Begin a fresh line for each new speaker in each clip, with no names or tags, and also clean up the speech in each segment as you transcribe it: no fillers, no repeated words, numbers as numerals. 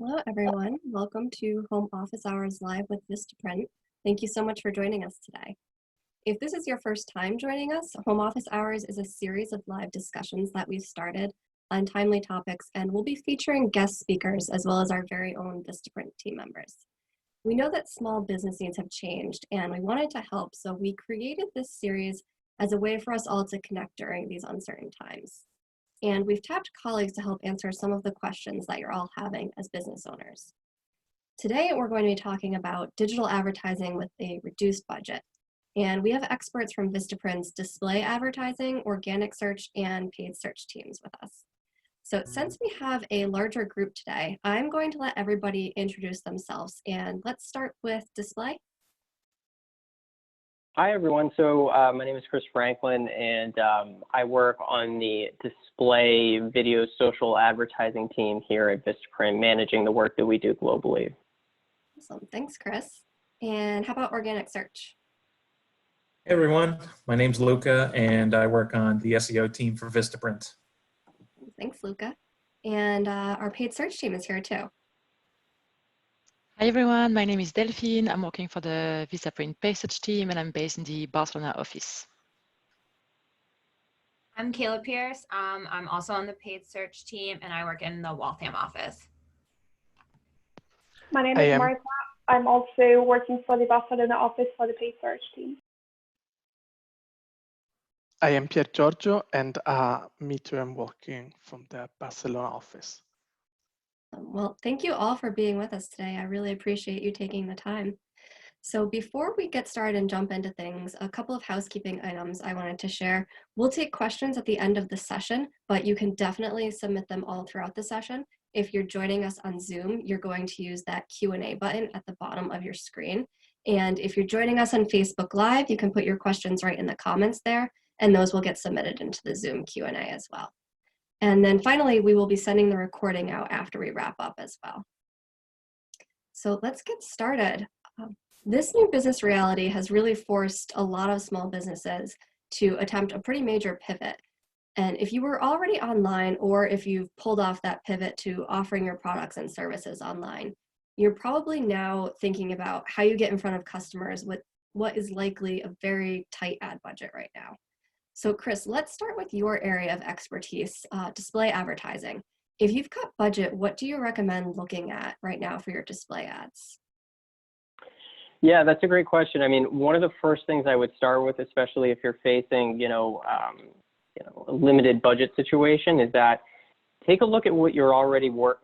Hello, everyone. Welcome to Home Office Hours Live with Vistaprint. Thank you so much for joining us today. If this is your first time joining us, Home Office Hours is a series of live discussions that we've started on timely topics, and we'll be featuring guest speakers as well as our very own Vistaprint team members. We know that small business needs have changed, and we wanted to help, so we created this series as a way for us all to connect during these uncertain times. And we've tapped colleagues to help answer some of the questions that you're all having as business owners. Today, we're going to be talking about digital advertising with a reduced budget. And we have experts from Vistaprint's display advertising, organic search, and paid search teams with us. So since we have a larger group today, I'm going to let everybody introduce themselves. And let's start with display.
Hi, everyone. So my name is Chris Franklin, and I work on the display video social advertising team here at Vistaprint, managing the work that we do globally.
Awesome. Thanks, Chris. And how about organic search?
Hey, everyone. My name's Luca, and I work on the SEO team for Vistaprint.
Thanks, Luca. And our paid search team is here, too.
Hi everyone, my name is Delphine. I'm working for the Vistaprint paid search team and I'm based in the Barcelona office.
I'm Kayla Pierce. I'm also on the paid search team and I work in the Waltham office.
My name is Martha. I'm also working for the Barcelona office for the paid search team.
I am Pier Giorgio and me too, I'm working from the Barcelona office.
Well, thank you all for being with us today. I really appreciate you taking the time. So before we get started and jump into things, a couple of housekeeping items I wanted to share. We'll take questions at the end of the session, but you can definitely submit them all throughout the session. If you're joining us on Zoom, you're going to use that Q&A button at the bottom of your screen. And if you're joining us on Facebook Live, you can put your questions right in the comments there, and those will get submitted into the Zoom Q&A as well. And then finally, we will be sending the recording out after we wrap up as well. So let's get started. This new business reality has really forced a lot of small businesses to attempt a pretty major pivot. And if you were already online, or if you've pulled off that pivot to offering your products and services online, you're probably now thinking about how you get in front of customers with what is likely a very tight ad budget right now. So Chris, let's start with your area of expertise, display advertising. If you've cut budget, what do you recommend looking at right now for your display ads?
Yeah, that's a great question. I mean, one of the first things I would start with, especially if you're facing, a limited budget situation, is that take a look at what you're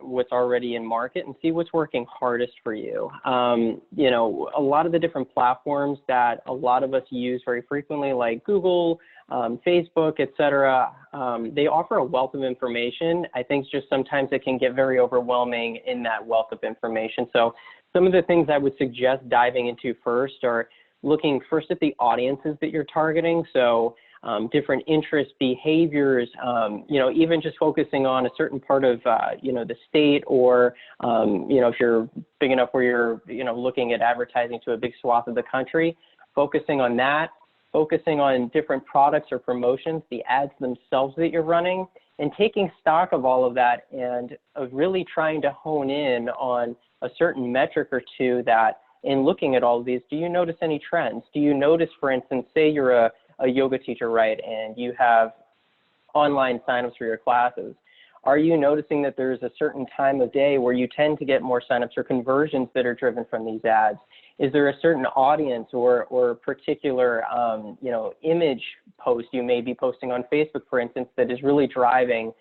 what's already in market and see what's working hardest for you. A lot of the different platforms that a lot of us use very frequently, like Google, Facebook, etc., they offer a wealth of information. I think just sometimes it can get very overwhelming in that wealth of information. So some of the things I would suggest diving into first are looking first at the audiences that you're targeting. So different interests, behaviors, even just focusing on a certain part of, the state, or, if you're big enough where you're, looking at advertising to a big swath of the country, focusing on that, focusing on different products or promotions, the ads themselves that you're running, and taking stock of all of that and really trying to hone in on a certain metric or two that, in looking at all of these, do you notice any trends? Do you notice, for instance, say you're a yoga teacher, right, and you have online signups for your classes. Are you noticing that there's a certain time of day where you tend to get more signups or conversions that are driven from these ads? Is there a certain audience or particular, image post you may be posting on Facebook, for instance, that is really driving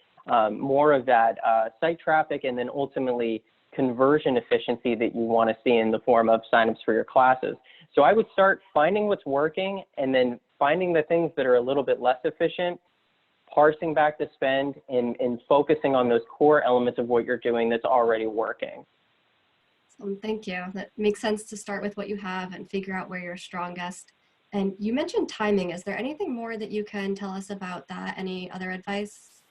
more of that site traffic and then ultimately conversion efficiency that you want to see in the form of signups for your classes? So I would start finding what's working and then finding the things that are a little bit less efficient, parsing back the spend, and focusing on those core elements of what you're doing that's already working.
Thank you. That makes sense to start with what you have and figure out where you're strongest. And you mentioned timing. Is there anything more that you can tell us about that? Any other advice?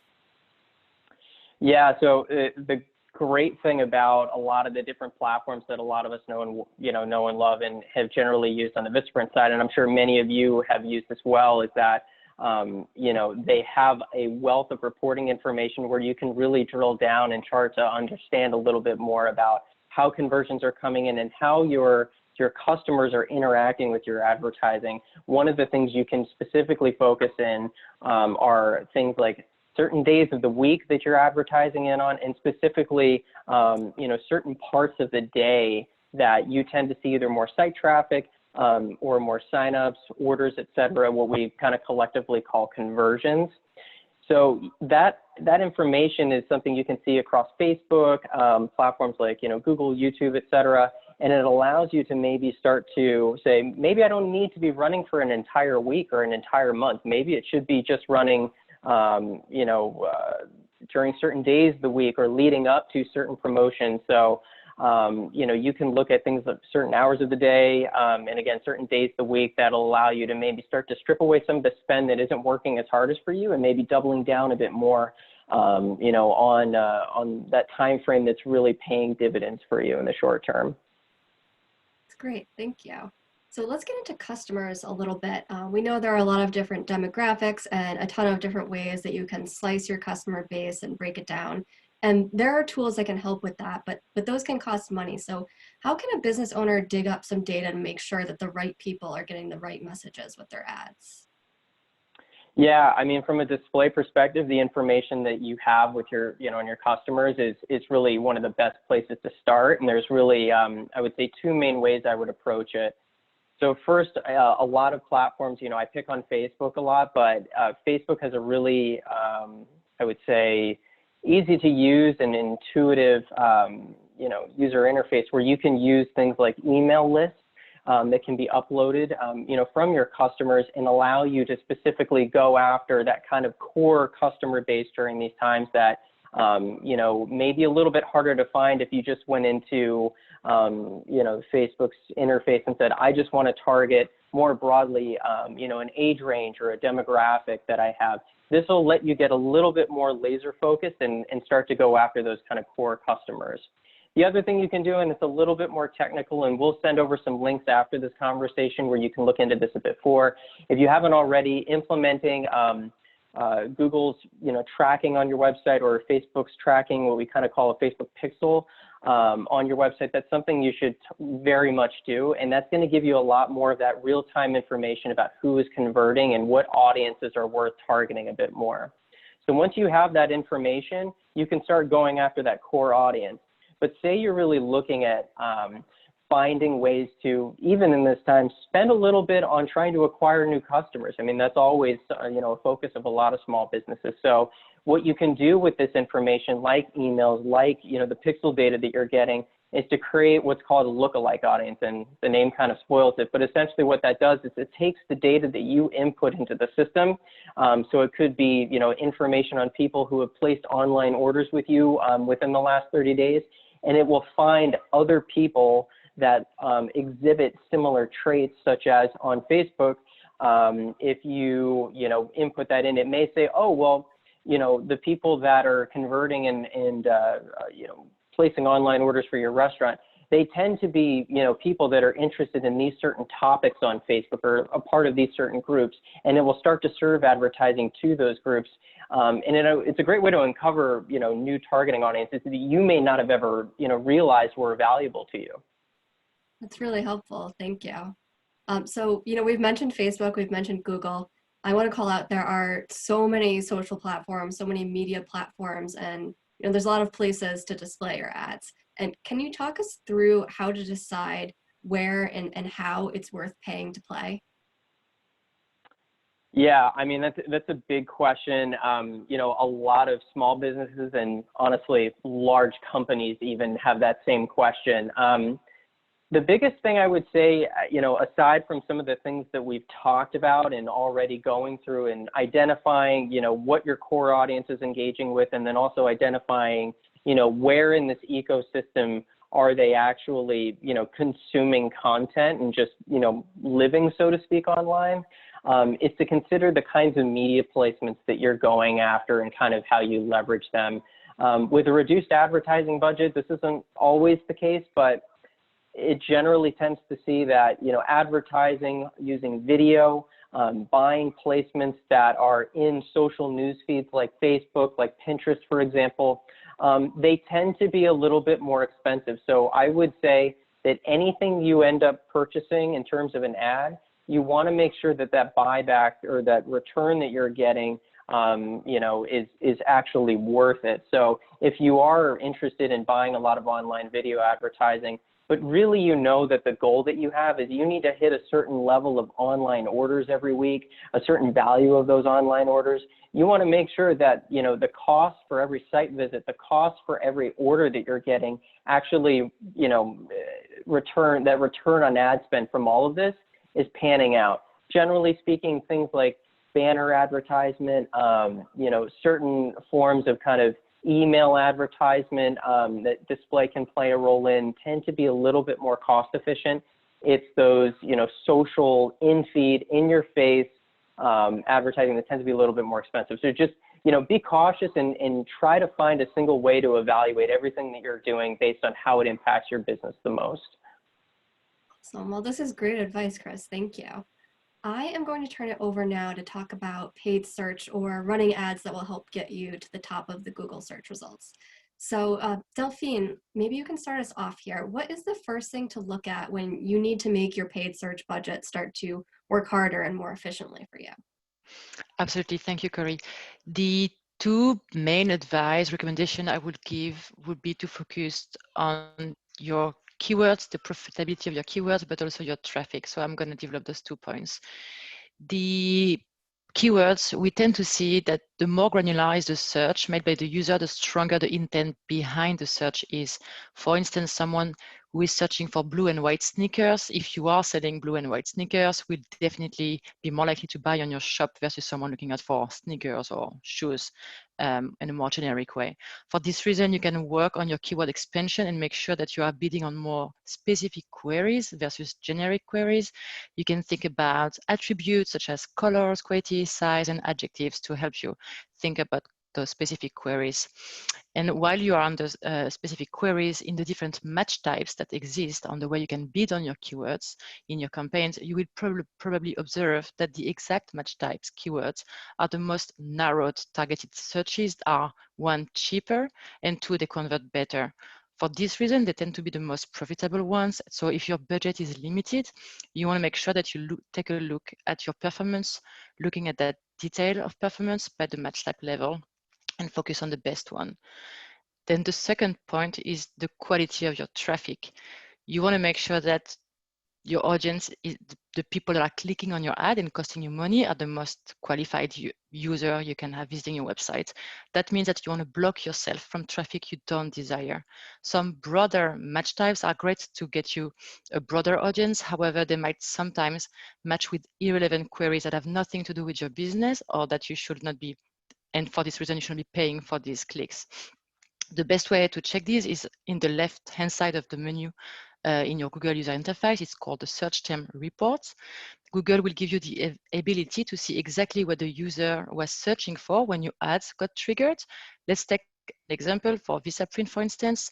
Yeah, so the great thing about a lot of the different platforms that a lot of us know and love and have generally used on the Vistaprint side, and I'm sure many of you have used as well, is that they have a wealth of reporting information where you can really drill down and start to understand a little bit more about how conversions are coming in and how your customers are interacting with your advertising. One of the things you can specifically focus in are things like certain days of the week that you're advertising in on, and specifically, certain parts of the day that you tend to see either more site traffic or more signups, orders, et cetera, what we kind of collectively call conversions. So that information is something you can see across Facebook, platforms like Google, YouTube, et cetera, and it allows you to maybe start to say, maybe I don't need to be running for an entire week or an entire month. Maybe it should be just running, during certain days of the week or leading up to certain promotions. So, you can look at things like certain hours of the day, and again, certain days of the week that'll allow you to maybe start to strip away some of the spend that isn't working as hard as for you, and maybe doubling down a bit more, on that time frame that's really paying dividends for you in the short term.
That's great, thank you. So let's get into customers a little bit. We know there are a lot of different demographics and a ton of different ways that you can slice your customer base and break it down. And there are tools that can help with that, but those can cost money. So how can a business owner dig up some data and make sure that the right people are getting the right messages with their ads?
Yeah, I mean, from a display perspective, the information that you have with your, and your customers is really one of the best places to start. And there's really, I would say, two main ways I would approach it. So first, a lot of platforms, I pick on Facebook a lot, but Facebook has a really, I would say, easy to use and intuitive, user interface where you can use things like email lists that can be uploaded, from your customers and allow you to specifically go after that kind of core customer base during these times that, maybe a little bit harder to find if you just went into, Facebook's interface and said, I just want to target more broadly, an age range or a demographic that I have. This will let you get a little bit more laser focused and start to go after those kind of core customers. The other thing you can do, and it's a little bit more technical, and we'll send over some links after this conversation where you can look into this a bit more. If you haven't already, implementing Google's tracking on your website or Facebook's tracking, what we kind of call a Facebook pixel on your website, that's something you should very much do. And that's going to give you a lot more of that real-time information about who is converting and what audiences are worth targeting a bit more. So once you have that information, you can start going after that core audience. But say you're really looking at finding ways to, even in this time, spend a little bit on trying to acquire new customers. I mean, that's always, a focus of a lot of small businesses. So what you can do with this information, like emails, like, the pixel data that you're getting, is to create what's called a lookalike audience. And the name kind of spoils it, but essentially what that does is it takes the data that you input into the system. So it could be, information on people who have placed online orders with you within the last 30 days, and it will find other people that exhibit similar traits, such as on Facebook. If you, input that in, it may say, oh, well, the people that are converting and placing online orders for your restaurant, they tend to be, people that are interested in these certain topics on Facebook or a part of these certain groups, and it will start to serve advertising to those groups. And it's a great way to uncover, new targeting audiences that you may not have ever, realized were valuable to you.
That's really helpful. Thank you. So, we've mentioned Facebook, we've mentioned Google. I want to call out there are so many social platforms, so many media platforms, and there's a lot of places to display your ads. And can you talk us through how to decide where and how it's worth paying to play?
Yeah, I mean, that's a big question. A lot of small businesses and honestly, large companies even have that same question. The biggest thing I would say, aside from some of the things that we've talked about and already going through and identifying, what your core audience is engaging with, and then also identifying, where in this ecosystem are they actually, consuming content and just, living, so to speak, online, is to consider the kinds of media placements that you're going after and kind of how you leverage them. With a reduced advertising budget, this isn't always the case, but it generally tends to see that, advertising using video buying placements that are in social news feeds like Facebook, like Pinterest, for example, they tend to be a little bit more expensive. So I would say that anything you end up purchasing in terms of an ad, you want to make sure that that buyback or that return that you're getting, you know, is actually worth it. So if you are interested in buying a lot of online video advertising, but really you know that the goal that you have is you need to hit a certain level of online orders every week, a certain value of those online orders, you want to make sure that, you know, the cost for every site visit, the cost for every order that you're getting actually, you know, return on ad spend from all of this is panning out. Generally speaking, things like banner advertisement, you know, certain forms of kind of email advertisement that display can play a role in tend to be a little bit more cost efficient. It's those, you know, social in-feed, in-your-face advertising that tends to be a little bit more expensive. So just, you know, be cautious and try to find a single way to evaluate everything that you're doing based on how it impacts your business the most.
Awesome. Well, this is great advice, Chris. Thank you. I am going to turn it over now to talk about paid search or running ads that will help get you to the top of the Google search results. So Delphine, maybe you can start us off here. What is the first thing to look at when you need to make your paid search budget start to work harder and more efficiently for you?
Absolutely. Thank you, Corey. The two main advice recommendation I would give would be to focus on your keywords, the profitability of your keywords, but also your traffic. So I'm going to develop those 2 points. The keywords, we tend to see that the more granular is the search made by the user, the stronger the intent behind the search is. For instance, someone who is searching for blue and white sneakers, if you are selling blue and white sneakers, will definitely be more likely to buy on your shop versus someone looking out for sneakers or shoes in a more generic way. For this reason, you can work on your keyword expansion and make sure that you are bidding on more specific queries versus generic queries. You can think about attributes such as colors, quality, size, and adjectives to help you think about those specific queries. And while you are on those specific queries in the different match types that exist on the way you can bid on your keywords in your campaigns, you will probably observe that the exact match types keywords are the most narrowed targeted searches, are one, cheaper, and two, they convert better. For this reason, they tend to be the most profitable ones. So if your budget is limited, you want to make sure that you take a look at your performance, looking at that detail of performance by the match type level, and focus on the best one. Then the second point is the quality of your traffic. You want to make sure that your audience, is the people that are clicking on your ad and costing you money, are the most qualified user you can have visiting your website. That means that you want to block yourself from traffic you don't desire. Some broader match types are great to get you a broader audience. However, they might sometimes match with irrelevant queries that have nothing to do with your business or that you should not be, and for this reason, you shouldn't be paying for these clicks. The best way to check this is in the left-hand side of the menu in your Google user interface. It's called the search term reports. Google will give you the ability to see exactly what the user was searching for when your ads got triggered. Let's take an example for Vistaprint, for instance.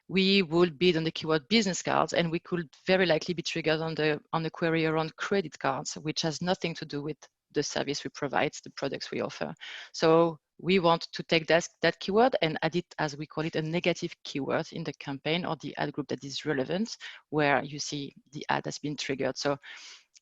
We would bid on the keyword business cards, and we could very likely be triggered on the query around credit cards, which has nothing to do with the service we provide, the products we offer. So we want to take that keyword and add it, as we call it, a negative keyword in the campaign or the ad group that is relevant, where you see the ad has been triggered. So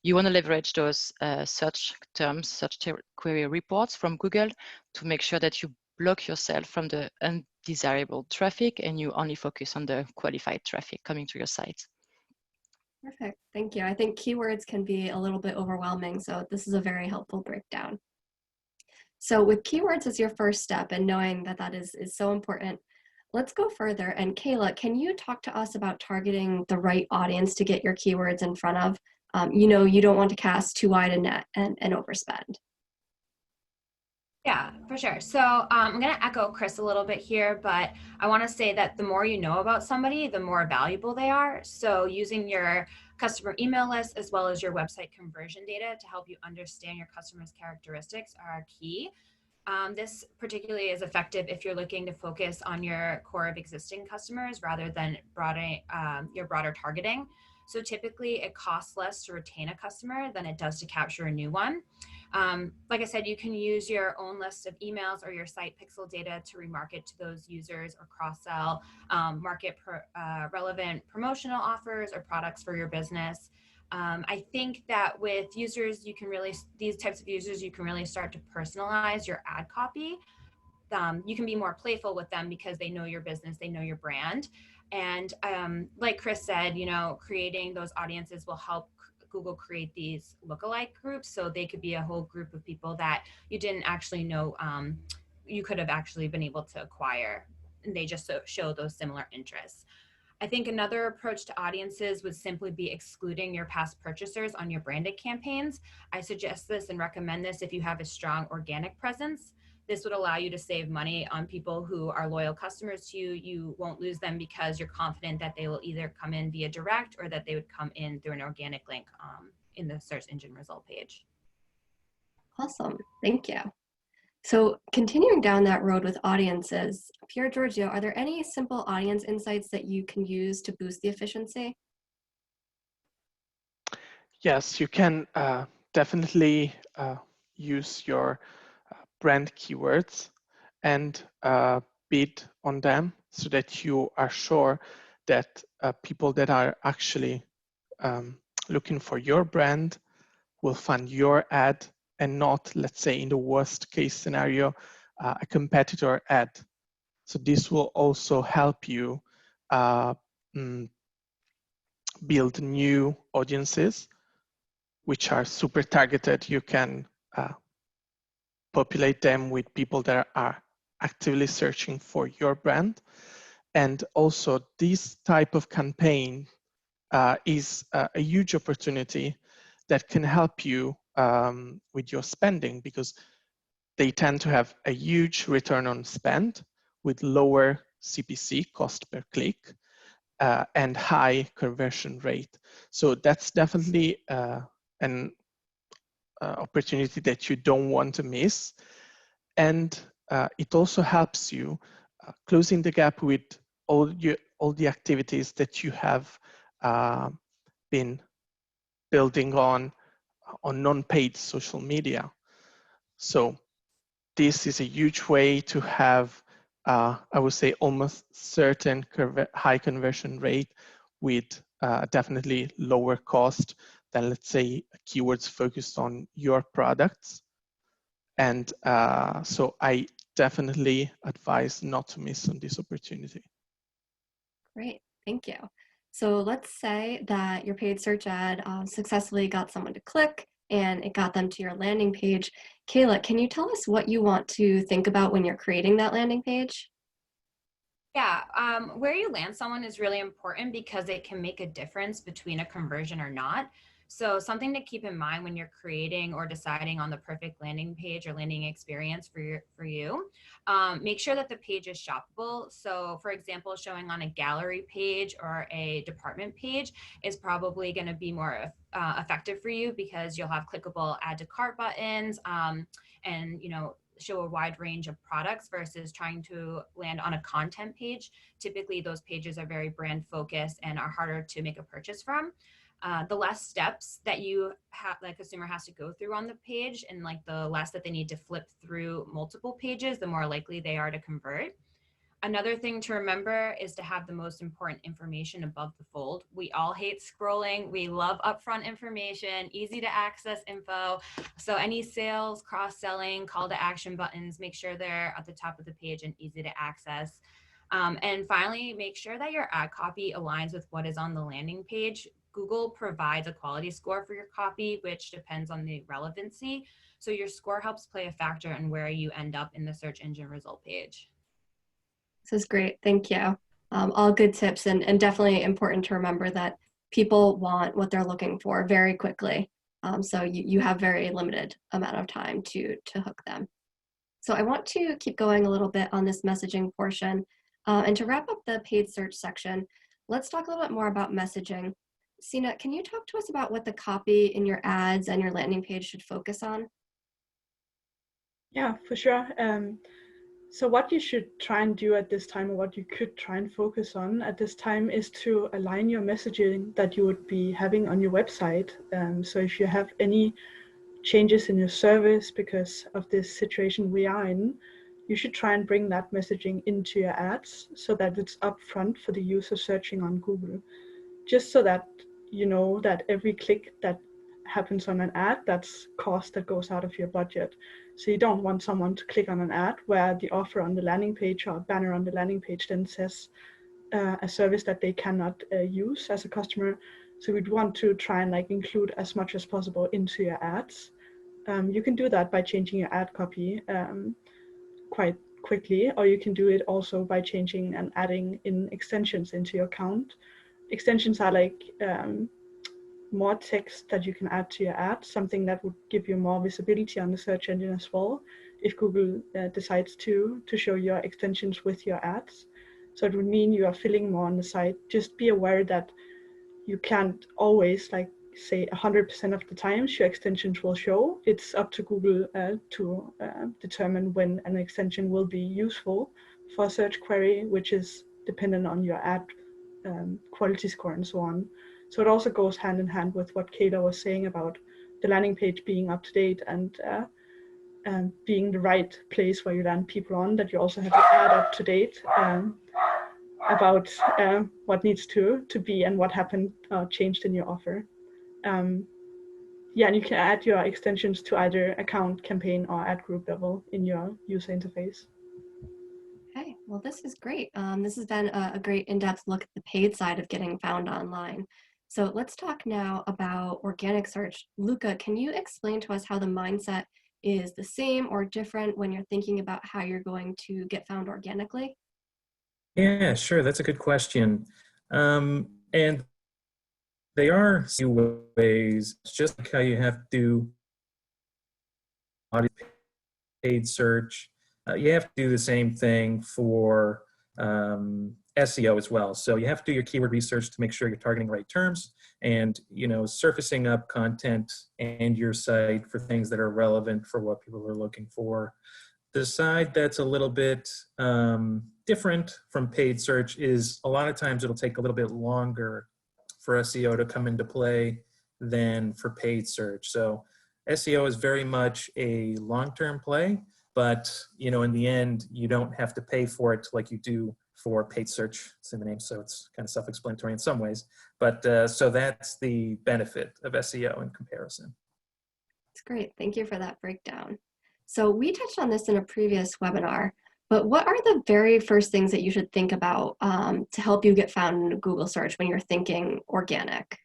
you want to leverage those search terms, search query reports from Google to make sure that you block yourself from the undesirable traffic and you only focus on the qualified traffic coming to your site.
Perfect. Thank you. I think keywords can be a little bit overwhelming, so this is a very helpful breakdown. So with keywords as your first step and knowing that that is so important, let's go further. And Kayla, can you talk to us about targeting the right audience to get your keywords in front of? You know, you don't want to cast too wide a net and overspend.
Yeah, for sure. So I'm going to echo Chris a little bit here, but I want to say that the more you know about somebody, the more valuable they are. So using your customer email list as well as your website conversion data to help you understand your customers' characteristics are key. This particularly is effective if you're looking to focus on your core of existing customers rather than your broader targeting. So typically it costs less to retain a customer than it does to capture a new one. Like I said, you can use your own list of emails or your site pixel data to remarket to those users or cross-sell, market relevant promotional offers or products for your business. I think that with users, these types of users, you can really start to personalize your ad copy. You can be more playful with them because they know your business, they know your brand. And like Chris said, creating those audiences will help Google create these lookalike groups. So they could be a whole group of people that you didn't actually know you could have actually been able to acquire. And they just show those similar interests. I think another approach to audiences would simply be excluding your past purchasers on your branded campaigns. I suggest this and recommend this if you have a strong organic presence. This would allow you to save money on people who are loyal customers to you. You won't lose them because you're confident that they will either come in via direct or that they would come in through an organic link in the search engine result page.
Awesome, thank you. So continuing down that road with audiences, Pier Giorgio, are there any simple audience insights that you can use to boost the efficiency?
Yes, you can definitely use your brand keywords and bid on them so that you are sure that people that are actually looking for your brand will find your ad and not, let's say, in the worst case scenario, a competitor ad. So this will also help you build new audiences, which are super targeted. You can populate them with people that are actively searching for your brand. And also this type of campaign is a huge opportunity that can help you with your spending, because they tend to have a huge return on spend with lower CPC, cost per click, and high conversion rate. So that's definitely an opportunity that you don't want to miss. And it also helps you closing the gap with all the activities that you have been building on non-paid social media. So this is a huge way to have, I would say, almost certain high conversion rate with definitely lower cost than, let's say, keywords focused on your products. And so I definitely advise not to miss on this opportunity.
Great, thank you. So let's say that your paid search ad successfully got someone to click and it got them to your landing page. Kayla, can you tell us what you want to think about when you're creating that landing page?
Yeah, where you land someone is really important because it can make a difference between a conversion or not. So something to keep in mind when you're creating or deciding on the perfect landing page or landing experience for you, make sure that the page is shoppable. So for example, showing on a gallery page or a department page is probably going to be more effective for you because you'll have clickable add to cart buttons and show a wide range of products versus trying to land on a content page. Typically, those pages are very brand focused and are harder to make a purchase from. The less steps that the consumer has to go through on the page and the less that they need to flip through multiple pages, the more likely they are to convert. Another thing to remember is to have the most important information above the fold. We all hate scrolling. We love upfront information, easy to access info. So any sales, cross-selling, call to action buttons, make sure they're at the top of the page and easy to access. And finally, make sure that your ad copy aligns with what is on the landing page. Google provides a quality score for your copy, which depends on the relevancy. So your score helps play a factor in where you end up in the search engine result page.
This is great, thank you. All good tips and definitely important to remember that people want what they're looking for very quickly. So you have very limited amount of time to hook them. So I want to keep going a little bit on this messaging portion. And to wrap up the paid search section, let's talk a little bit more about messaging. Sina, can you talk to us about what the copy in your ads and your landing page should focus on?
Yeah, for sure. So what you should try and do at this time, or what you could try and focus on at this time, is to align your messaging that you would be having on your website. So if you have any changes in your service because of this situation we are in, you should try and bring that messaging into your ads so that it's upfront for the user searching on Google. Just so that you know that every click that happens on an ad, that's cost that goes out of your budget. So you don't want someone to click on an ad where the offer on the landing page or banner on the landing page then says a service that they cannot use as a customer. So we'd want to try and include as much as possible into your ads. You can do that by changing your ad copy quite quickly, or you can do it also by changing and adding in extensions into your account. Extensions are more text that you can add to your ad, something that would give you more visibility on the search engine as well, if Google decides to show your extensions with your ads. So it would mean you are filling more on the site. Just be aware that you can't always say 100% of the times your extensions will show. It's up to Google to determine when an extension will be useful for a search query, which is dependent on your ad quality score and so on. So it also goes hand in hand with what Kayla was saying about the landing page being up to date and being the right place where you land people on, that you also have your ad up to date about what needs to be and what happened changed in your offer. Yeah, and you can add your extensions to either account, campaign, or ad group level in your user interface.
Okay, well, this is great. This has been a great in-depth look at the paid side of getting found online. So let's talk now about organic search. Luca, can you explain to us how the mindset is the same or different when you're thinking about how you're going to get found organically?
Yeah, sure. That's a good question. And they are a few ways, it's just like how you have to do paid search. You have to do the same thing for SEO as well. So you have to do your keyword research to make sure you're targeting the right terms and, surfacing up content and your site for things that are relevant for what people are looking for. The side that's a little bit different from paid search is a lot of times it'll take a little bit longer for SEO to come into play than for paid search. So SEO is very much a long-term play, but in the end, you don't have to pay for it like you do for paid search. It's in the name, so it's kind of self-explanatory in some ways. But so that's the benefit of SEO in comparison.
That's great. Thank you for that breakdown. So we touched on this in a previous webinar, but what are the very first things that you should think about to help you get found in Google search when you're thinking organic?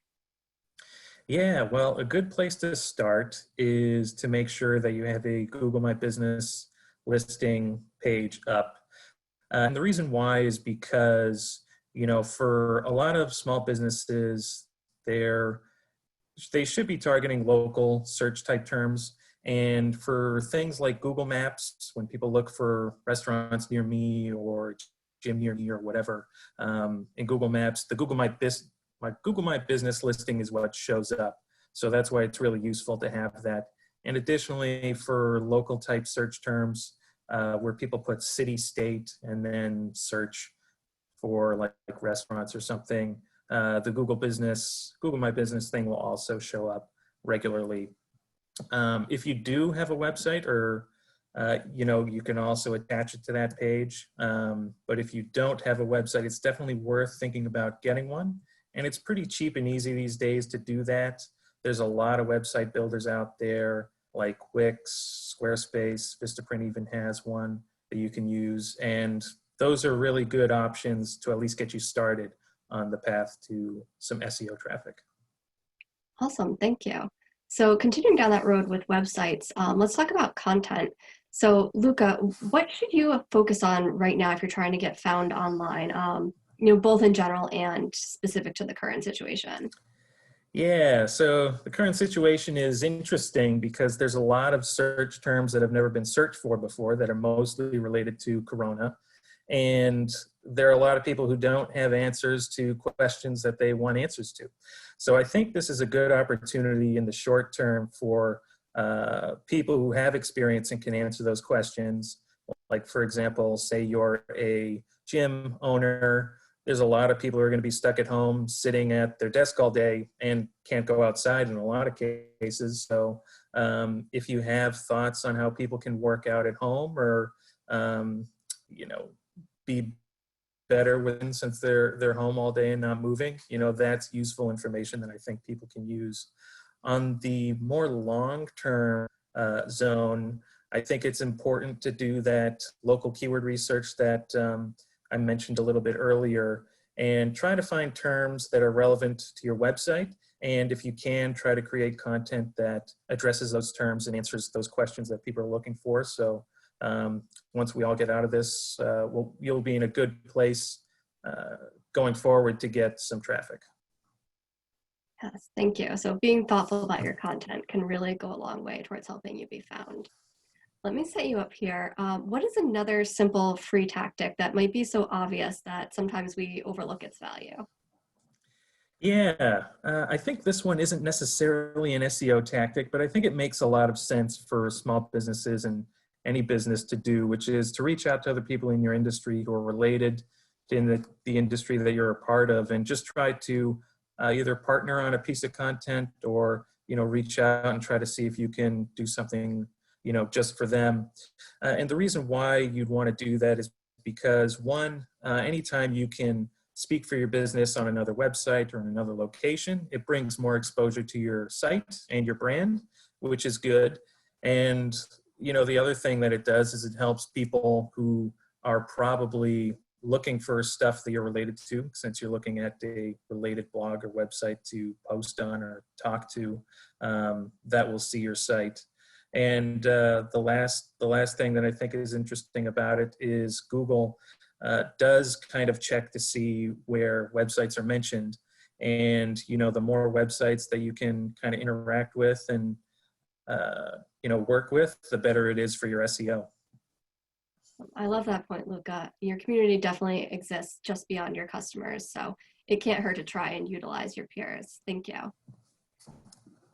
Yeah, well, a good place to start is to make sure that you have a Google My Business listing page up. And the reason why is because, for a lot of small businesses, they should be targeting local search type terms. And for things like Google Maps, when people look for restaurants near me or gym near me or whatever, in Google Maps, the Google My Business listing is what shows up. So that's why it's really useful to have that. And additionally, for local type search terms, where people put city, state, and then search for like restaurants or something, the Google My Business thing will also show up regularly. If you do have a website, or you can also attach it to that page. But if you don't have a website, it's definitely worth thinking about getting one. And it's pretty cheap and easy these days to do that. There's a lot of website builders out there like Wix, Squarespace, Vistaprint even has one that you can use. And those are really good options to at least get you started on the path to some SEO traffic.
Awesome, thank you. So continuing down that road with websites, let's talk about content. So Luca, what should you focus on right now if you're trying to get found online, both in general and specific to the current situation?
Yeah, so the current situation is interesting because there's a lot of search terms that have never been searched for before that are mostly related to Corona. And there are a lot of people who don't have answers to questions that they want answers to. So I think this is a good opportunity in the short term for people who have experience and can answer those questions, Like, for example, say you're a gym owner, there's a lot of people who are going to be stuck at home sitting at their desk all day and can't go outside in a lot of cases. So if you have thoughts on how people can work out at home or, you know, be better within, since they're home all day and not moving, you know, that's useful information that I think people can use. On the more long-term zone, I think it's important to do that local keyword research that I mentioned a little bit earlier, and try to find terms that are relevant to your website. And if you can, try to create content that addresses those terms and answers those questions that people are looking for. So once we all get out of this, you'll be in a good place going forward to get some traffic.
Yes, thank you. So being thoughtful about your content can really go a long way towards helping you be found. Let me set you up here. What is another simple free tactic that might be so obvious that sometimes we overlook its value?
Yeah, I think this one isn't necessarily an SEO tactic, but I think it makes a lot of sense for small businesses and any business to do, which is to reach out to other people in your industry who are related in the industry that you're a part of, and just try to either partner on a piece of content or, you know, reach out and try to see if you can do something, you know, just for them. And the reason why you'd want to do that is because, one, anytime you can speak for your business on another website or in another location, it brings more exposure to your site and your brand, which is good. And, you know, the other thing that it does is it helps people who are probably looking for stuff that you're related to, since you're looking at a related blog or website to post on or talk to, that will see your site. And the last thing that I think is interesting about it is Google does kind of check to see where websites are mentioned. And, you know, the more websites that you can kind of interact with and, you know, work with, the better it is for your SEO.
I love that point, Luca. Your community definitely exists just beyond your customers, so it can't hurt to try and utilize your peers. Thank you.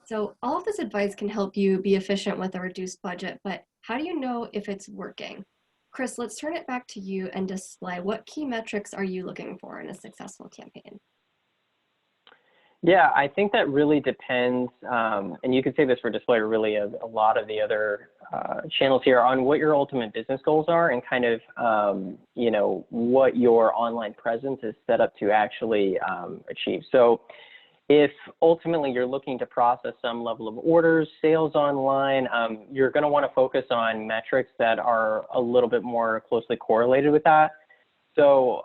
So all of this advice can help you be efficient with a reduced budget, but how do you know if it's working? Chris, let's turn it back to you and display what key metrics are you looking for in a successful campaign?
Yeah, I think that really depends, and you could say this for display, or really a lot of the other channels here, on what your ultimate business goals are and kind of, you know, what your online presence is set up to actually achieve. So if ultimately you're looking to process some level of orders, sales online, you're going to want to focus on metrics that are a little bit more closely correlated with that. So,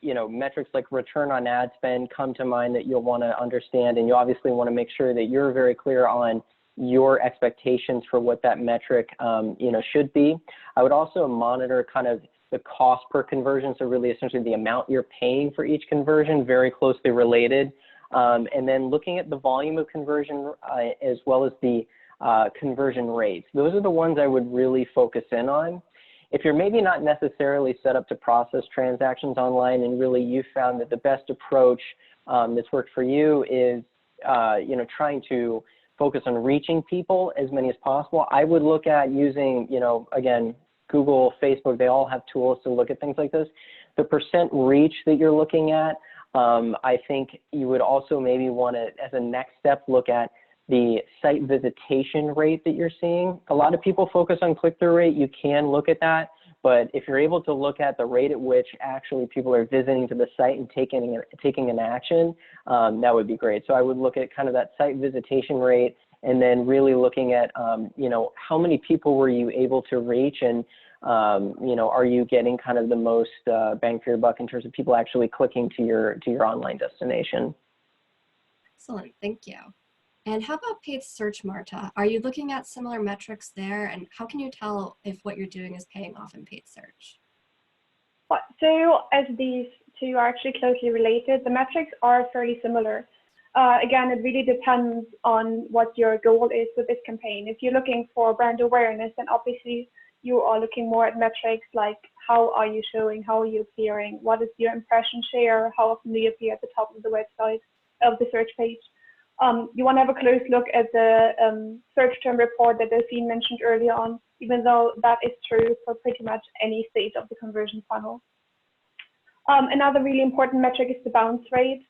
you know, metrics like return on ad spend come to mind that you'll want to understand, and you obviously want to make sure that you're very clear on your expectations for what that metric, you know, should be. I would also monitor kind of the cost per conversion, so really essentially the amount you're paying for each conversion, very closely related. And then looking at the volume of conversion as well as the conversion rates. Those are the ones I would really focus in on. If you're maybe not necessarily set up to process transactions online, and really you found that the best approach that's worked for you is you know, trying to focus on reaching people as many as possible, I would look at using, you know, again, Google, Facebook, they all have tools to look at things like this. The percent reach that you're looking at, I think you would also maybe want to, as a next step, look at the site visitation rate that you're seeing. A lot of people focus on click-through rate. You can look at that, but if you're able to look at the rate at which actually people are visiting to the site and taking an action, that would be great. So I would look at kind of that site visitation rate, and then really looking at, you know, how many people were you able to reach, and you know, are you getting kind of the most bang for your buck in terms of people actually clicking to your online destination?
Excellent, thank you. And how about paid search, Marta? Are you looking at similar metrics there? And how can you tell if what you're doing is paying off in paid search?
So as these two are actually closely related, the metrics are fairly similar. Again, it really depends on what your goal is with this campaign. If you're looking for brand awareness, then obviously you are looking more at metrics like how are you showing, how are you appearing, what is your impression share, how often do you appear at the top of the website, of the search page. You want to have a close look at the search term report that Delphine mentioned earlier on, even though that is true for pretty much any stage of the conversion funnel. Another really important metric is the bounce rate.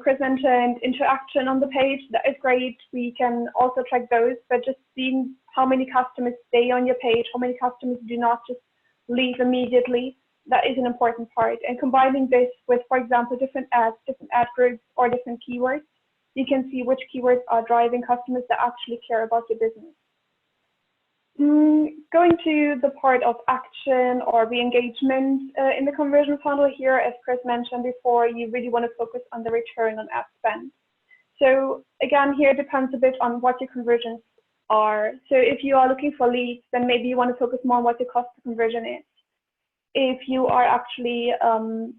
Chris mentioned interaction on the page. That is great. We can also track those, but just seeing how many customers stay on your page, how many customers do not just leave immediately, that is an important part. And combining this with, for example, different ad groups or different keywords, you can see which keywords are driving customers that actually care about your business. Going to the part of action or re-engagement in the conversion funnel here, as Chris mentioned before, you really want to focus on the return on ad spend. So again, here it depends a bit on what your conversions are. So if you are looking for leads, then maybe you want to focus more on what the cost of conversion is. If you are actually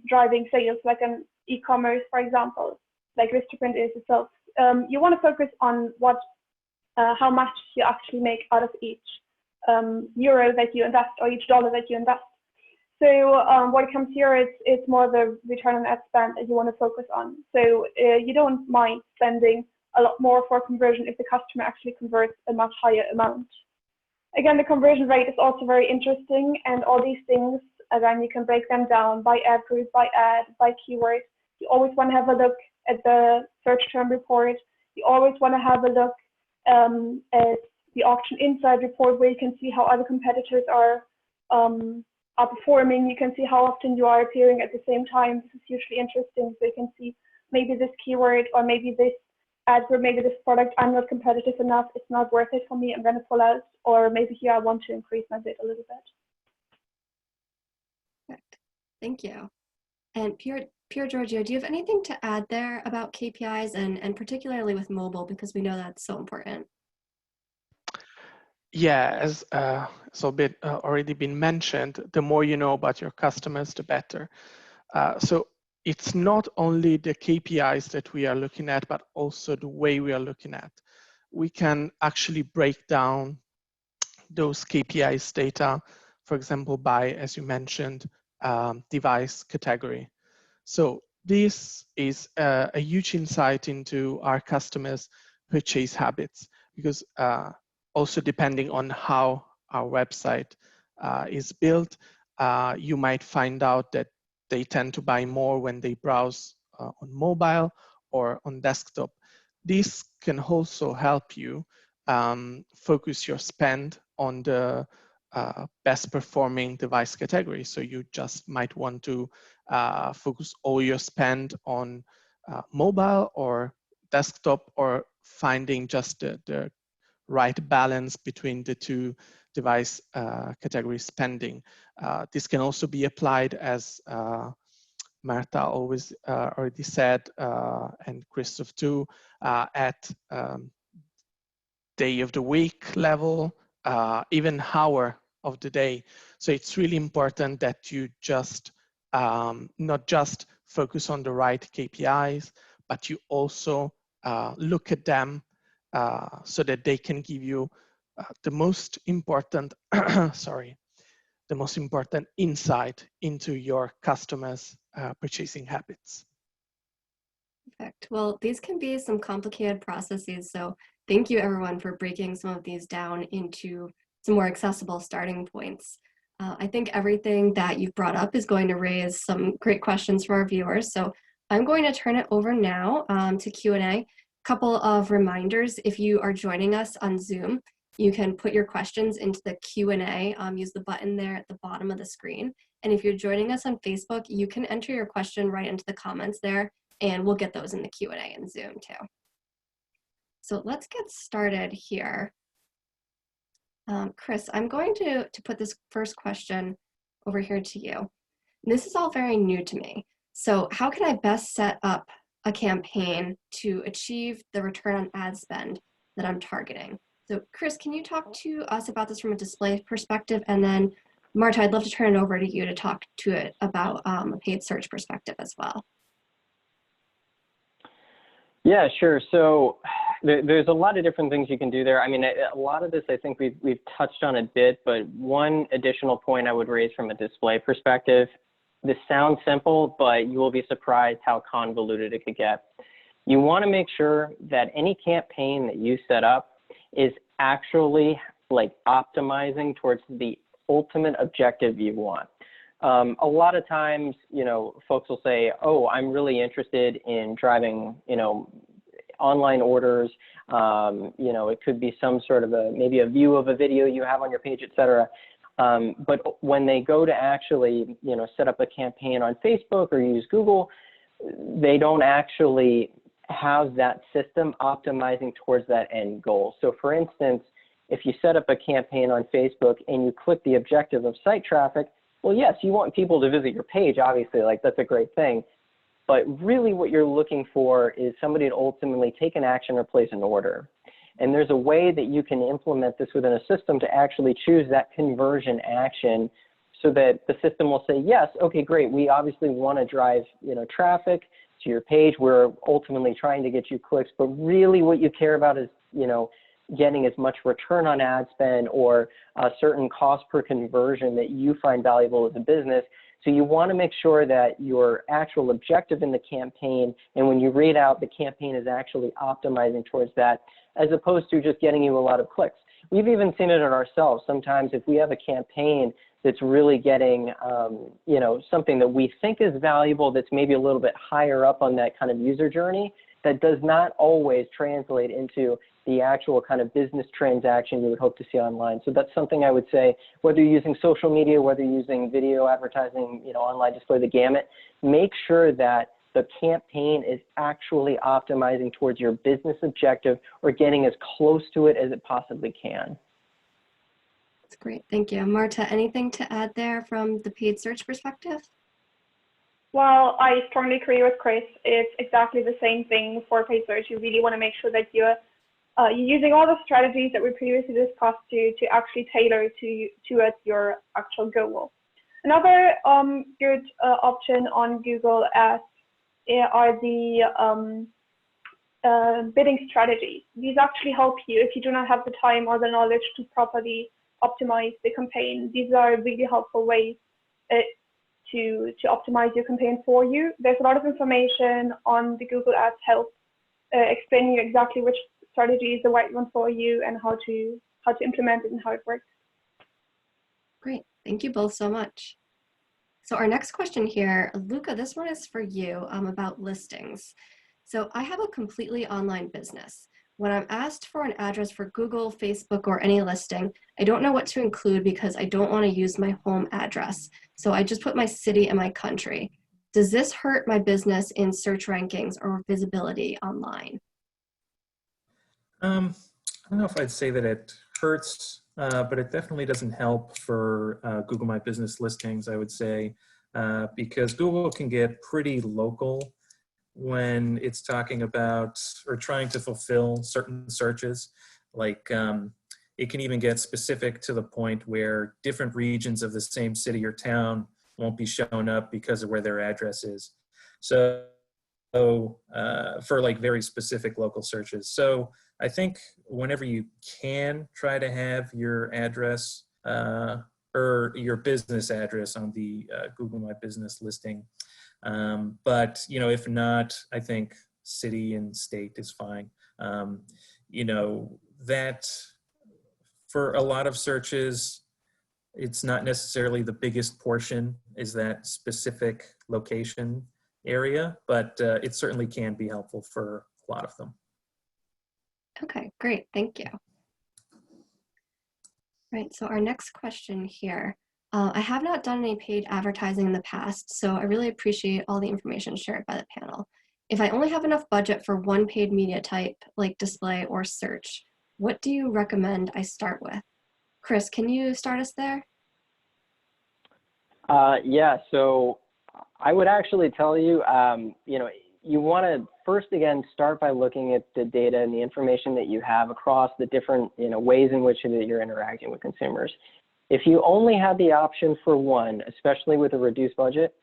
driving sales, like an e-commerce, for example, like Vistaprint is itself, you want to focus on how much you actually make out of each euro that you invest or each dollar that you invest. So what comes here is it's more the return on ad spend that you want to focus on. So you don't mind spending a lot more for conversion if the customer actually converts a much higher amount. Again, the conversion rate is also very interesting, and all these things, again, you can break them down by ad group, by ad, by keyword. You always want to have a look at the search term report. You always want to have a look at the auction insight report, where you can see how other competitors are performing. You can see how often you are appearing at the same time. This is hugely interesting. So you can see maybe this keyword or maybe this ad group, maybe this product, I'm not competitive enough. It's not worth it for me. I'm going to pull out. Or maybe here I want to increase my bid a little bit.
Perfect. Thank you. And Pier Giorgio, do you have anything to add there about KPIs and particularly with mobile, because we know that's so important?
Yeah, as so bit already been mentioned, the more you know about your customers, the better. So it's not only the KPIs that we are looking at, but also the way we are looking at. We can actually break down those KPIs data, for example, by, as you mentioned, device category. So this is a huge insight into our customers' purchase habits, because also depending on how our website is built, you might find out that they tend to buy more when they browse on mobile or on desktop. This can also help you focus your spend on the best performing device category. So you just might want to focus all your spend on mobile or desktop, or finding just the right balance between the two device category spending. This can also be applied, as Marta already said, and Christoph too, at day of the week level, even hour of the day. So it's really important that you just not just focus on the right KPIs, but you also look at them so that they can give you the most important, the most important insight into your customers' purchasing habits.
Perfect. Well, these can be some complicated processes, so thank you everyone for breaking some of these down into some more accessible starting points. I think everything that you've brought up is going to raise some great questions for our viewers, so I'm going to turn it over now to Q&A. Couple of reminders: if you are joining us on Zoom, you can put your questions into the Q&A, use the button there at the bottom of the screen. And if you're joining us on Facebook, you can enter your question right into the comments there, and we'll get those in the Q&A in Zoom too. So let's get started here. Chris, I'm going to put this first question over here to you. This is all very new to me. So how can I best set up a campaign to achieve the return on ad spend that I'm targeting? So Chris, can you talk to us about this from a display perspective? And then Marta, I'd love to turn it over to you to talk to it about a paid search perspective as well.
Yeah, sure. So there's a lot of different things you can do there. I mean, a lot of this I think we've touched on a bit, but one additional point I would raise from a display perspective, this sounds simple, but you will be surprised how convoluted it could get. You want to make sure that any campaign that you set up is actually like optimizing towards the ultimate objective you want. A lot of times, you know, folks will say, oh, I'm really interested in driving, you know, online orders. You know, it could be some sort of maybe a view of a video you have on your page, et cetera. But when they go to actually, you know, set up a campaign on Facebook or use Google, they don't actually have that system optimizing towards that end goal. So for instance, if you set up a campaign on Facebook and you click the objective of site traffic, well, yes, you want people to visit your page, obviously, like that's a great thing. But really what you're looking for is somebody to ultimately take an action or place an order. And there's a way that you can implement this within a system to actually choose that conversion action so that the system will say, yes, okay, great. We obviously want to drive, you know, traffic to your page. We're ultimately trying to get you clicks, but really what you care about is, you know, getting as much return on ad spend or a certain cost per conversion that you find valuable as a business. So you want to make sure that your actual objective in the campaign, and when you read out, the campaign is actually optimizing towards that, as opposed to just getting you a lot of clicks. We've even seen it in ourselves. Sometimes if we have a campaign that's really getting, you know, something that we think is valuable that's maybe a little bit higher up on that kind of user journey, that does not always translate into the actual kind of business transaction you would hope to see online. So that's something I would say, whether you're using social media, whether you're using video advertising, you know, online display, the gamut, make sure that the campaign is actually optimizing towards your business objective or getting as close to it as it possibly can.
That's great. Thank you. Marta, anything to add there from the paid search perspective?
Well, I strongly agree with Chris. It's exactly the same thing for paid search. You really want to make sure that you're using all the strategies that we previously discussed to actually tailor to your actual goal. Another good option on Google Ads are the bidding strategies. These actually help you if you do not have the time or the knowledge to properly optimize the campaign. These are really helpful ways to optimize your campaign for you. There's a lot of information on the Google Ads help explaining you exactly which strategy is the right one for you and how to implement it and how it works.
Great. Thank you both so much. So our next question here, Luca, this one is for you about listings. So I have a completely online business. When I'm asked for an address for Google, Facebook, or any listing, I don't know what to include because I don't want to use my home address. So I just put my city and my country. Does this hurt my business in search rankings or visibility online?
I don't know if I'd say that it hurts, but it definitely doesn't help for Google My Business listings, I would say, because Google can get pretty local when it's talking about or trying to fulfill certain searches. Like it can even get specific to the point where different regions of the same city or town won't be shown up because of where their address is. So for like very specific local searches. So I think whenever you can try to have your address or your business address on the Google My Business listing. But, you know, if not, I think city and state is fine. You know, that for a lot of searches, it's not necessarily the biggest portion is that specific location area, but it certainly can be helpful for a lot of them.
Okay, great. Thank you. Right, so our next question here. I have not done any paid advertising in the past, so I really appreciate all the information shared by the panel. If I only have enough budget for one paid media type, like display or search, what do you recommend I start with? Chris, can you start us there?
Yeah, so I would actually tell you, you know, you want to first, again, start by looking at the data and the information that you have across the different, you know, ways in which you're interacting with consumers. If you only had the option for one, especially with a reduced budget,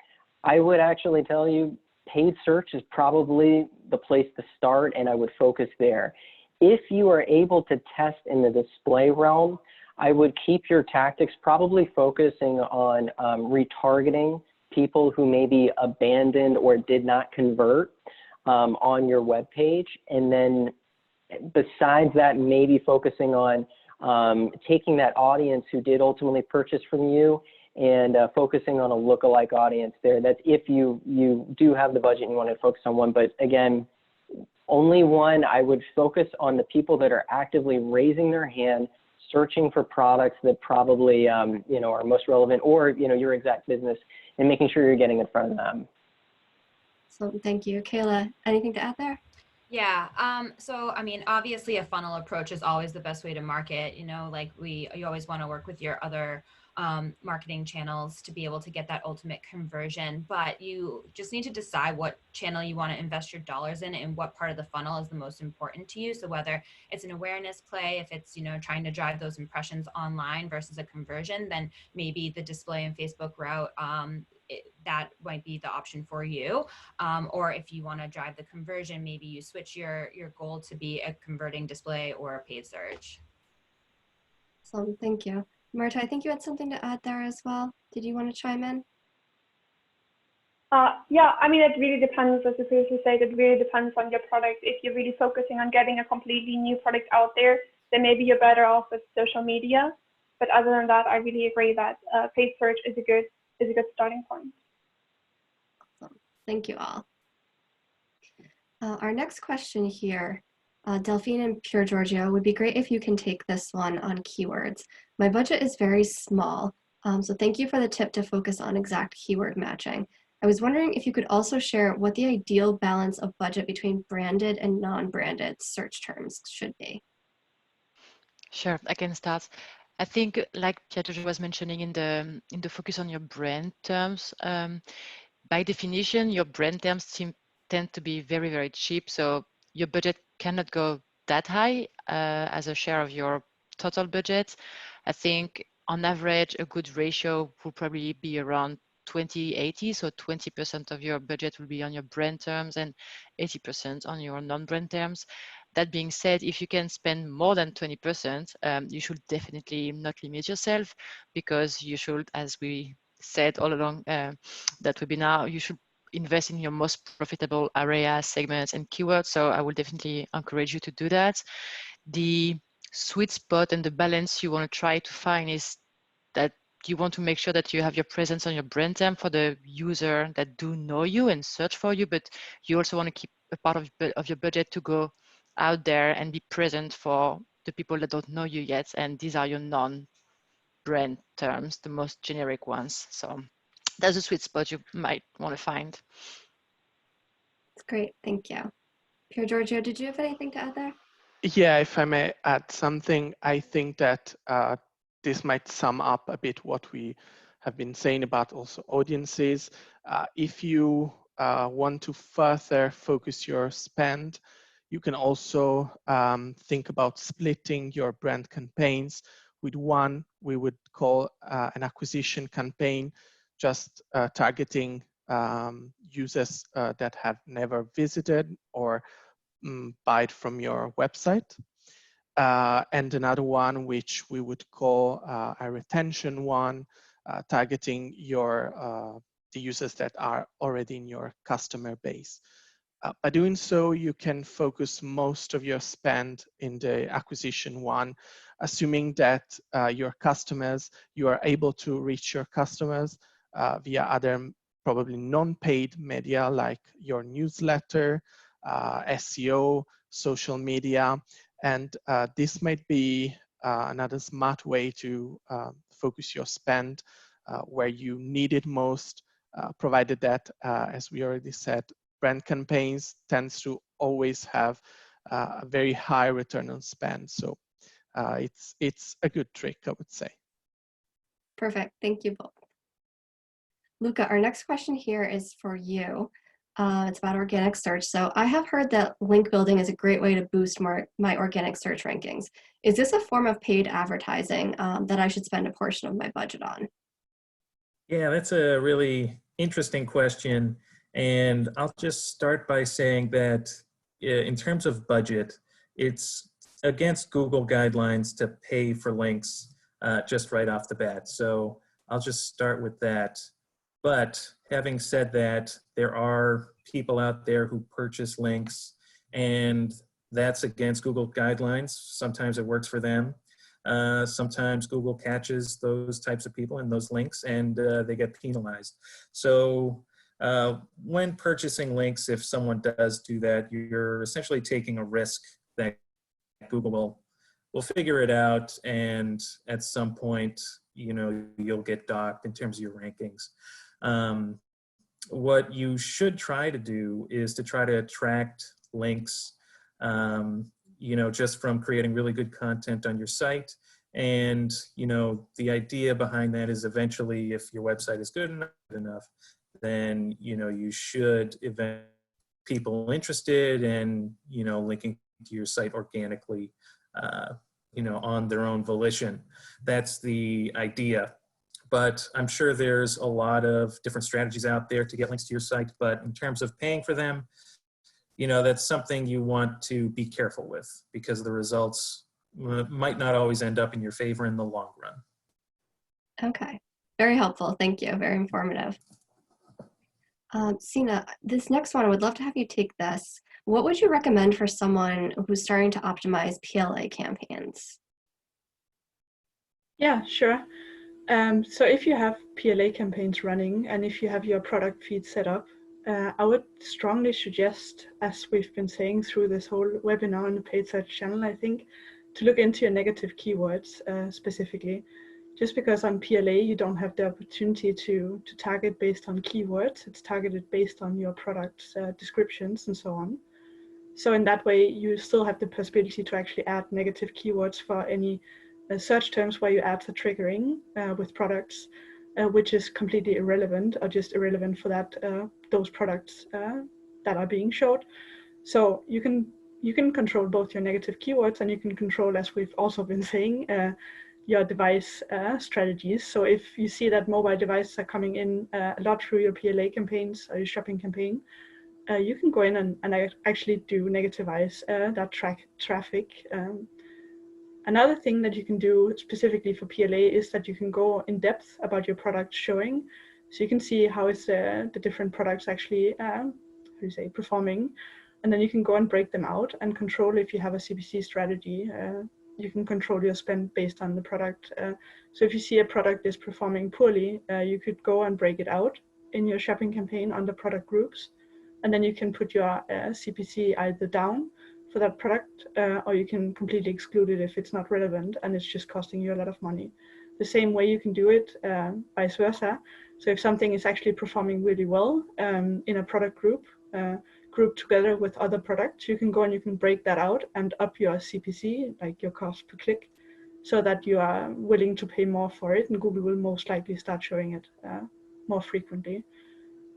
I would actually tell you paid search is probably the place to start, and I would focus there. If you are able to test in the display realm, I would keep your tactics probably focusing on retargeting people who maybe abandoned or did not convert. on your web page. And then besides that, maybe focusing on taking that audience who did ultimately purchase from you and focusing on a lookalike audience there. That's if you do have the budget and you want to focus on one. But again, only one. I would focus on the people that are actively raising their hand, searching for products that probably you know, are most relevant, or you know, your exact business, and making sure you're getting in front of them.
So thank you. Kayla, anything to add there?
Yeah. So, I mean, obviously a funnel approach is always the best way to market, you know, like you always want to work with your other marketing channels to be able to get that ultimate conversion, but you just need to decide what channel you want to invest your dollars in and what part of the funnel is the most important to you. So whether it's an awareness play, if it's, you know, trying to drive those impressions online versus a conversion, then maybe the display and Facebook route, that might be the option for you. Or if you want to drive the conversion, maybe you switch your goal to be a converting display or a paid search.
So thank you. Marta, I think you had something to add there as well. Did you want to chime in?
Yeah, I mean, it really depends, as you previously said, it really depends on your product. If you're really focusing on getting a completely new product out there, then maybe you're better off with social media. But other than that, I really agree that paid search is a good starting point.
Awesome. Thank you all. Our next question here, Delphine and Pure Giorgio, would be great if you can take this one on keywords. My budget is very small, so thank you for the tip to focus on exact keyword matching. I was wondering if you could also share what the ideal balance of budget between branded and non-branded search terms should be.
Sure, I can start. I think, like Piotr was mentioning in the focus on your brand terms, by definition, your brand terms tend to be very, very cheap. So your budget cannot go that high as a share of your total budget. I think on average, a good ratio will probably be around 20-80. So 20% of your budget will be on your brand terms and 80% on your non-brand terms. That being said, if you can spend more than 20%, you should definitely not limit yourself, because you should, as we said all along that webinar, you should invest in your most profitable areas, segments, and keywords. So I will definitely encourage you to do that. The sweet spot and the balance you want to try to find is that you want to make sure that you have your presence on your brand term for the user that do know you and search for you, but you also want to keep a part of your budget to go out there and be present for the people that don't know you yet. And these are your non-brand terms, the most generic ones. So that's a sweet spot you might want to find.
That's great, thank you. Pure Giorgio, did you have anything to add there?
Yeah, if I may add something, I think that this might sum up a bit what we have been saying about also audiences. If you want to further focus your spend, you can also think about splitting your brand campaigns with one we would call an acquisition campaign, just targeting users that have never visited or buy it from your website. And another one, which we would call a retention one, targeting the users that are already in your customer base. By doing so, you can focus most of your spend in the acquisition one, assuming that you are able to reach your customers via other probably non-paid media like your newsletter, SEO, social media, and this might be another smart way to focus your spend where you need it most, provided that, as we already said, brand campaigns tends to always have a very high return on spend. So it's a good trick, I would say.
Perfect, thank you both. Luca, our next question here is for you. It's about organic search. So I have heard that link building is a great way to boost my organic search rankings. Is this a form of paid advertising that I should spend a portion of my budget on?
Yeah, that's a really interesting question. And I'll just start by saying that in terms of budget, it's against Google guidelines to pay for links just right off the bat. So I'll just start with that. But having said that, there are people out there who purchase links, and that's against Google guidelines. Sometimes it works for them. Sometimes Google catches those types of people and those links, and they get penalized. So when purchasing links, if someone does do that, you're essentially taking a risk that Google will figure it out, and at some point, you know, you'll get docked in terms of your rankings. What you should try to do is to try to attract links, you know, just from creating really good content on your site. And, you know, the idea behind that is eventually, if your website is good enough, then, you know, you should eventually people interested in, you know, linking to your site organically, you know, on their own volition. That's the idea. But I'm sure there's a lot of different strategies out there to get links to your site. But in terms of paying for them, you know, that's something you want to be careful with, because the results might not always end up in your favor in the long run.
Okay, very helpful. Thank you. Very informative. Sina, this next one, I would love to have you take this. What would you recommend for someone who's starting to optimize PLA campaigns?
Yeah, sure. So if you have PLA campaigns running and if you have your product feed set up, I would strongly suggest, as we've been saying through this whole webinar on the paid search channel, I think, to look into your negative keywords specifically. Just because on PLA you don't have the opportunity to target based on keywords, it's targeted based on your product's descriptions and so on. So in that way, you still have the possibility to actually add negative keywords for any search terms where your ads are triggering with products, which is completely irrelevant or just irrelevant for that those products that are being showed. So you can control both your negative keywords, and you can control, as we've also been saying, your device strategies. So if you see that mobile devices are coming in a lot through your PLA campaigns or your shopping campaign, you can go in and actually do negativize that traffic. Another thing that you can do specifically for PLA is that you can go in depth about your product showing. So you can see how is the different products actually performing. And then you can go and break them out and control if you have a CPC strategy. You can control your spend based on the product. So if you see a product is performing poorly, you could go and break it out in your shopping campaign under product groups. And then you can put your CPC either down for that product, or you can completely exclude it if it's not relevant and it's just costing you a lot of money. The same way you can do it vice versa. So if something is actually performing really well in a product group, grouped together with other products, you can go and you can break that out and up your CPC, like your cost per click, so that you are willing to pay more for it, and Google will most likely start showing it more frequently.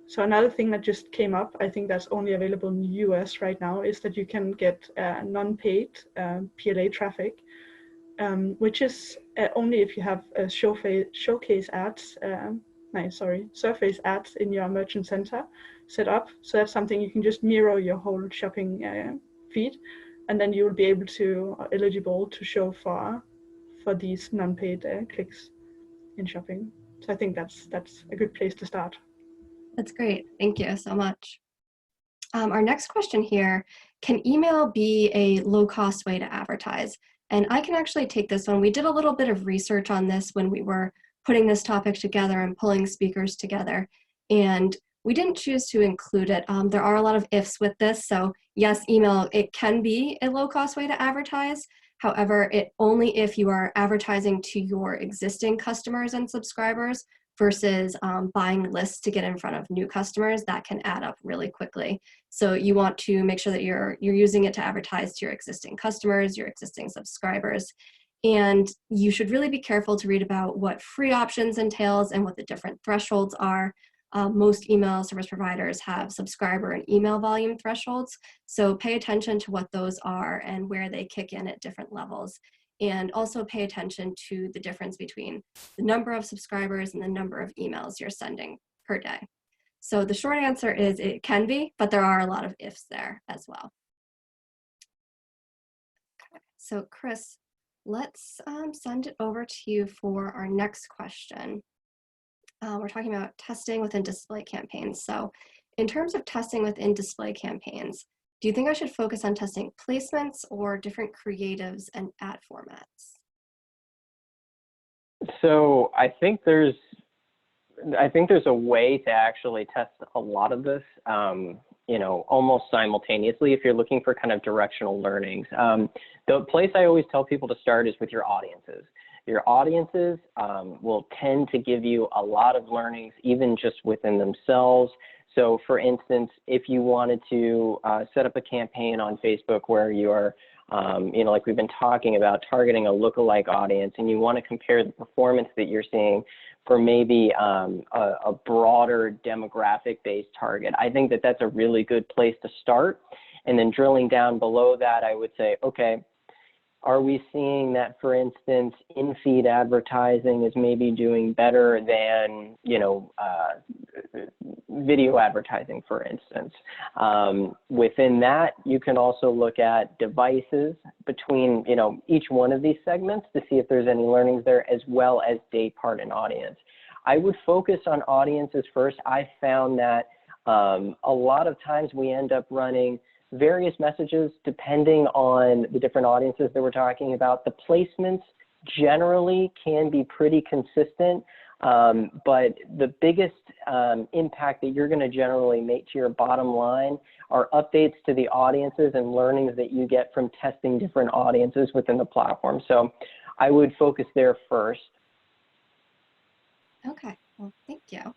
So another thing that just came up, I think that's only available in the US right now, is that you can get non-paid PLA traffic, which is only if you have showcase ads, surface ads in your merchant center set up. So that's something you can just mirror your whole shopping feed, and then you will be able to eligible to show for these non-paid clicks in shopping. So I think that's a good place to start.
That's great. Thank you so much. Our next question here, can email be a low-cost way to advertise? And I can actually take this one. We did a little bit of research on this when we were putting this topic together and pulling speakers together. And we didn't choose to include it. There are a lot of ifs with this. So yes, email, it can be a low-cost way to advertise. However, it only if you are advertising to your existing customers and subscribers versus buying lists to get in front of new customers. That can add up really quickly. So you want to make sure that you're using it to advertise to your existing customers, your existing subscribers. And you should really be careful to read about what free options entails and what the different thresholds are. Most email service providers have subscriber and email volume thresholds. So pay attention to what those are and where they kick in at different levels. And also pay attention to the difference between the number of subscribers and the number of emails you're sending per day. So the short answer is it can be, but there are a lot of ifs there as well. Okay. So Chris, let's send it over to you for our next question. We're talking about testing within display campaigns. So in terms of testing within display campaigns, do you think I should focus on testing placements or different creatives and ad formats?
So I think there's a way to actually test a lot of this, almost simultaneously if you're looking for kind of directional learnings. The place I always tell people to start is with your audiences. Your audiences will tend to give you a lot of learnings, even just within themselves. So for instance, if you wanted to set up a campaign on Facebook where you're, like we've been talking about, targeting a lookalike audience, and you want to compare the performance that you're seeing for maybe a broader demographic-based target, I think that that's a really good place to start. And then drilling down below that, I would say, okay, are we seeing that, for instance, in-feed advertising is maybe doing better than, video advertising, for instance? Within that, you can also look at devices between, each one of these segments to see if there's any learnings there, as well as day part and audience. I would focus on audiences first. I found that a lot of times we end up running various messages depending on the different audiences that we're talking about. The placements generally can be pretty consistent, but the biggest impact that you're going to generally make to your bottom line are updates to the audiences and learnings that you get from testing different audiences within the platform. So I would focus there first.
Okay, well, thank you.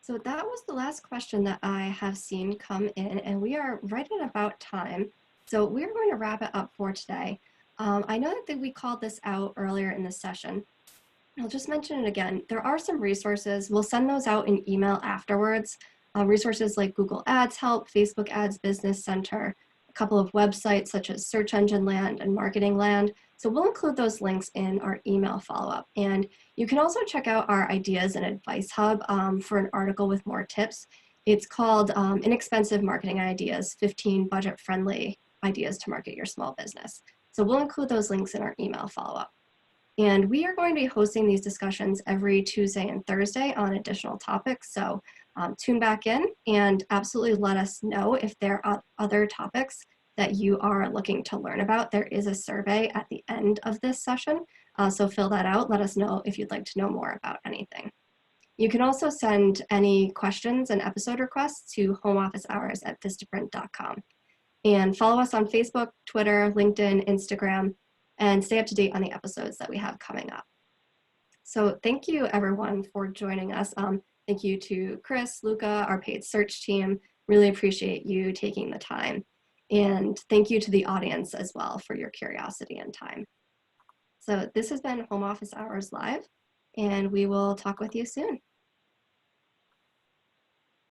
So that was the last question that I have seen come in, and we are right at about time. So we're going to wrap it up for today. I know that we called this out earlier in the session. I'll just mention it again. There are some resources. We'll send those out in email afterwards. Resources like Google Ads Help, Facebook Ads Business Center, a couple of websites such as Search Engine Land and Marketing Land. So we'll include those links in our email follow-up. And you can also check out our Ideas and Advice Hub for an article with more tips. It's called Inexpensive Marketing Ideas, 15 Budget-Friendly Ideas to Market Your Small Business. So we'll include those links in our email follow-up. And we are going to be hosting these discussions every Tuesday and Thursday on additional topics. So tune back in and absolutely let us know if there are other topics that you are looking to learn about. There is a survey at the end of this session, so fill that out. Let us know if you'd like to know more about anything. You can also send any questions and episode requests to homeofficehours@vistaprint.com. And follow us on Facebook, Twitter, LinkedIn, Instagram, and stay up to date on the episodes that we have coming up. So thank you everyone for joining us. Thank you to Chris, Luca, our paid search team. Really appreciate you taking the time. And thank you to the audience as well for your curiosity and time. So this has been Home Office Hours Live, and we will talk with you soon.